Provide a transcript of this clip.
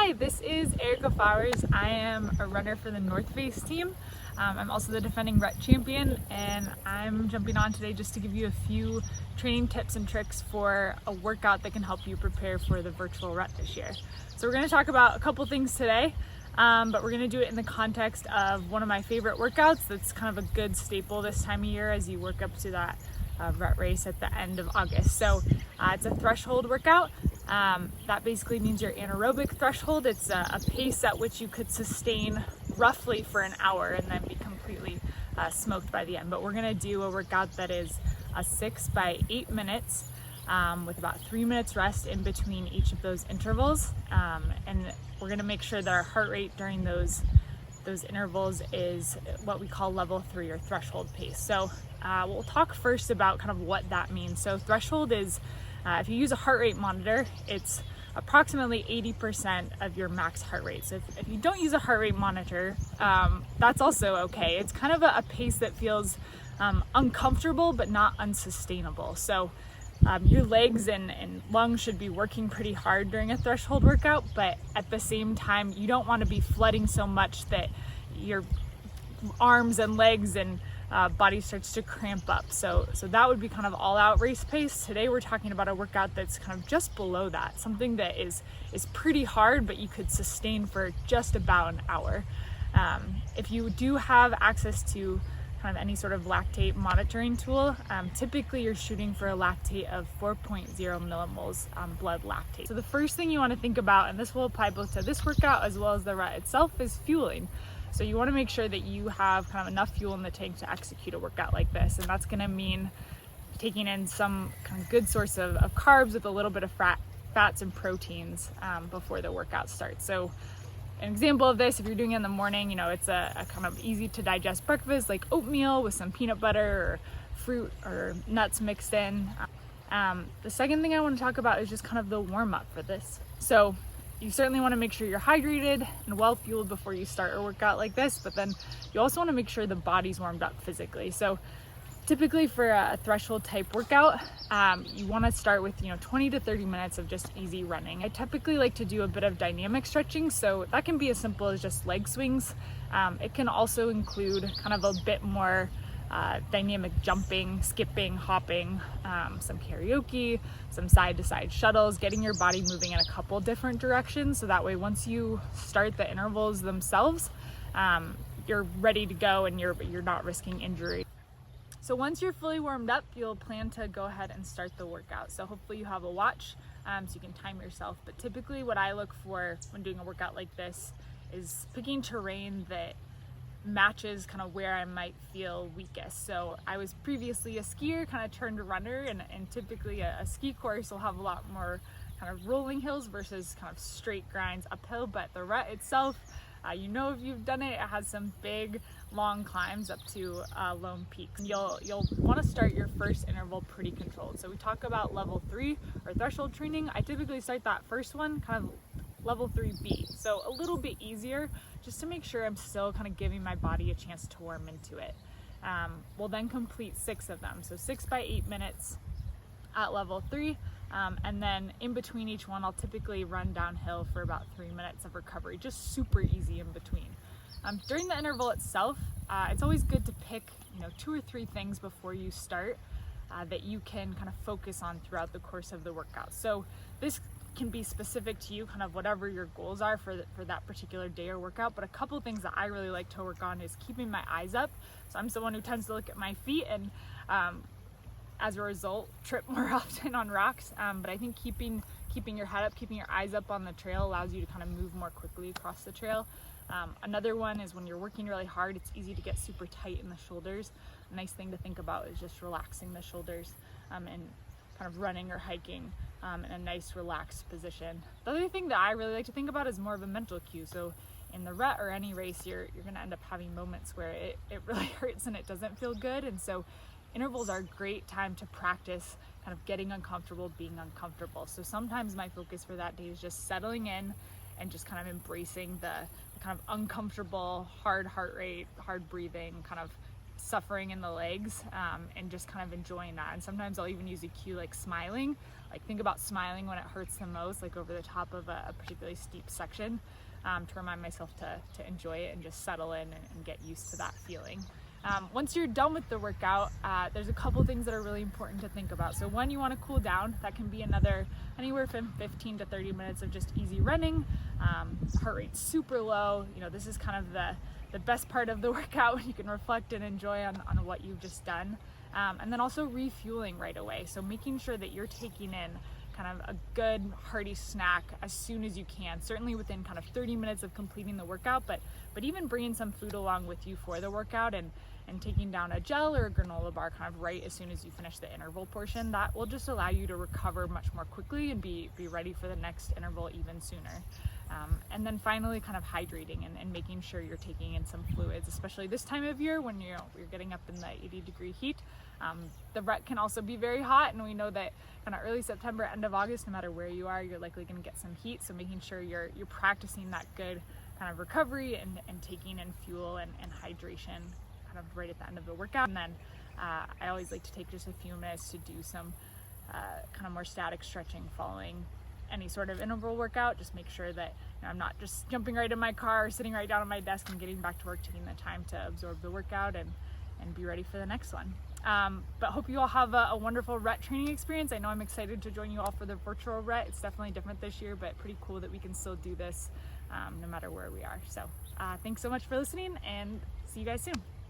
Hi, this is Erika Flowers. I am a runner for the North Face team. I'm also the defending RET champion, and I'm jumping on today just to give you a few training tips and tricks for a workout that can help you prepare for the virtual RET this year. So we're going to talk about a couple things today, but we're going to do it in the context of one of my favorite workouts that's kind of a good staple this time of year as you work up to that RET race at the end of August. So it's a threshold workout. That basically means your anaerobic threshold. It's a pace at which you could sustain roughly for an hour and then be completely smoked by the end. But we're gonna do a workout that is a 6 by 8 minutes with about 3 minutes rest in between each of those intervals. And we're gonna make sure that our heart rate during those intervals is what we call level 3 or threshold pace. So we'll talk first about kind of what that means. So threshold is, if you use a heart rate monitor, it's approximately 80% of your max heart rate. So if you don't use a heart rate monitor, that's also okay. It's kind of a pace that feels uncomfortable but not unsustainable. So your legs and lungs should be working pretty hard during a threshold workout, but at the same time, you don't want to be flooding so much that your arms and legs and body starts to cramp up. So that would be kind of all out race pace. Today we're talking about a workout that's kind of just below that, something that is pretty hard, but you could sustain for just about an hour. If you do have access to kind of any sort of lactate monitoring tool, typically you're shooting for a lactate of 4.0 millimoles blood lactate. So the first thing you want to think about, and this will apply both to this workout as well as the RET itself, is fueling. So you want to make sure that you have kind of enough fuel in the tank to execute a workout like this, and that's going to mean taking in some kind of good source of carbs with a little bit of fats and proteins before the workout starts. So an example of this, if you're doing it in the morning, it's a kind of easy to digest breakfast like oatmeal with some peanut butter or fruit or nuts mixed in. The second thing I want to talk about is just kind of the warm up for this. So you certainly want to make sure you're hydrated and well fueled before you start a workout like this, but then you also want to make sure the body's warmed up physically. So typically for a threshold type workout, you want to start with 20 to 30 minutes of just easy running. I typically like to do a bit of dynamic stretching, so that can be as simple as just leg swings. It can also include kind of a bit more dynamic jumping, skipping, hopping, some karaoke, some side-to-side shuttles, getting your body moving in a couple different directions, so that way once you start the intervals themselves, you're ready to go and you're not risking injury. So once you're fully warmed up, you'll plan to go ahead and start the workout. So hopefully you have a watch so you can time yourself. But typically what I look for when doing a workout like this is picking terrain that matches kind of where I might feel weakest. So I was previously a skier, kind of turned a runner, and typically a ski course will have a lot more kind of rolling hills versus kind of straight grinds uphill. But the RET itself, if you've done it, it has some big long climbs up to Lone Peaks. You'll want to start your first interval pretty controlled. So we talk about level 3 or threshold training. I typically start that first one kind of level 3B, so a little bit easier, just to make sure I'm still kind of giving my body a chance to warm into it. We'll then complete 6 of them, so 6 by 8 minutes at level 3, and then in between each one I'll typically run downhill for about 3 minutes of recovery, just super easy in between. During the interval itself, it's always good to pick 2 or 3 things before you start that you can kind of focus on throughout the course of the workout. So this can be specific to you, kind of whatever your goals are for that particular day or workout, but a couple of things that I really like to work on is keeping my eyes up. So I'm someone who tends to look at my feet and as a result trip more often on rocks, but I think keeping your head up, keeping your eyes up on the trail allows you to kind of move more quickly across the trail. Another one is when you're working really hard, it's easy to get super tight in the shoulders. A nice thing to think about is just relaxing the shoulders and kind of running or hiking in a nice relaxed position. The other thing that I really like to think about is more of a mental cue. So in the RET or any race, you're going to end up having moments where it really hurts and it doesn't feel good. And so intervals are a great time to practice kind of getting uncomfortable, being uncomfortable. So sometimes my focus for that day is just settling in and just kind of embracing the kind of uncomfortable, hard heart rate, hard breathing, kind of suffering in the legs, and just kind of enjoying that. And sometimes I'll even use a cue like smiling, like think about smiling when it hurts the most, like over the top of a particularly steep section, to remind myself to enjoy it and just settle in and get used to that feeling. Once you're done with the workout, there's a couple things that are really important to think about. So one, you want to cool down. That can be anywhere from 15 to 30 minutes of just easy running. Heart rate super low. This is kind of the best part of the workout when you can reflect and enjoy on what you've just done. And then also refueling right away. So making sure that you're taking in kind of a good hearty snack as soon as you can, certainly within kind of 30 minutes of completing the workout, but even bringing some food along with you for the workout and taking down a gel or a granola bar kind of right as soon as you finish the interval portion. That will just allow you to recover much more quickly and be ready for the next interval even sooner. And then finally kind of hydrating and making sure you're taking in some fluids, especially this time of year when you're getting up in the 80-degree heat. The rut can also be very hot, and we know that kind of early September, end of August, no matter where you are, you're likely going to get some heat. So making sure you're practicing that good kind of recovery and taking in fuel and hydration kind of right at the end of the workout. And then I always like to take just a few minutes to do some kind of more static stretching following any sort of interval workout. Just make sure that I'm not just jumping right in my car, sitting right down at my desk and getting back to work, taking the time to absorb the workout and be ready for the next one. But hope you all have a wonderful rut training experience. I know I'm excited to join you all for the virtual rut. It's definitely different this year, but pretty cool that we can still do this no matter where we are. So thanks so much for listening, and see you guys soon.